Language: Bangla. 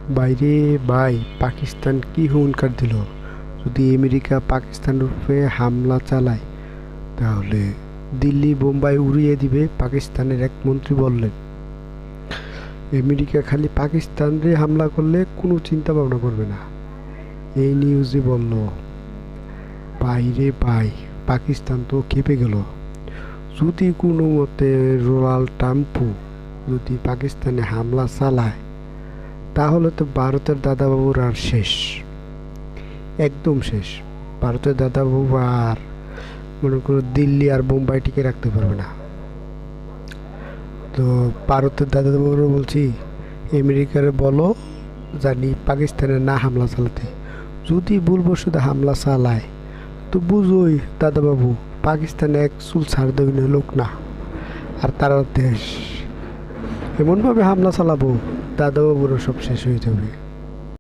বাইরে ভাই, পাকিস্তান কি হুঙ্কার দিল, যদি আমেরিকা পাকিস্তানের উপরে হামলা চালায় তাহলে দিল্লি বোম্বাই উড়িয়ে দিবে, পাকিস্তানের এক মন্ত্রী বললেন। আমেরিকা খালি পাকিস্তানে হামলা করলে কোনো চিন্তা ভাবনা করবে না, এই নিউজে বলল। বাইরে ভাই, পাকিস্তান তো খেপে গেল। যদি কোনো মতে ডোনাল্ড ট্রাম্পও যদি পাকিস্তানে হামলা চালায় তাহলে তো ভারতের দাদাবাবুর আর শেষ, একদম শেষ। ভারতের দাদাবাবু আর মনে করো দিল্লি আর বোম্বাই টিকে রাখতে পারবে না। তো ভারতের দাদাবাবুরা বলছি আমেরিকার বলো জানি পাকিস্তানে না হামলা চালাতে, যদি ভুলবশত হামলা চালায় তো বুঝোই দাদাবাবু পাকিস্তানে এক চুল ছাড় দেবে লোক না, আর তারা দেশ এমনভাবে হামলা চালাবো দাদাবাবুরও সব শেষ হয়ে যাবে।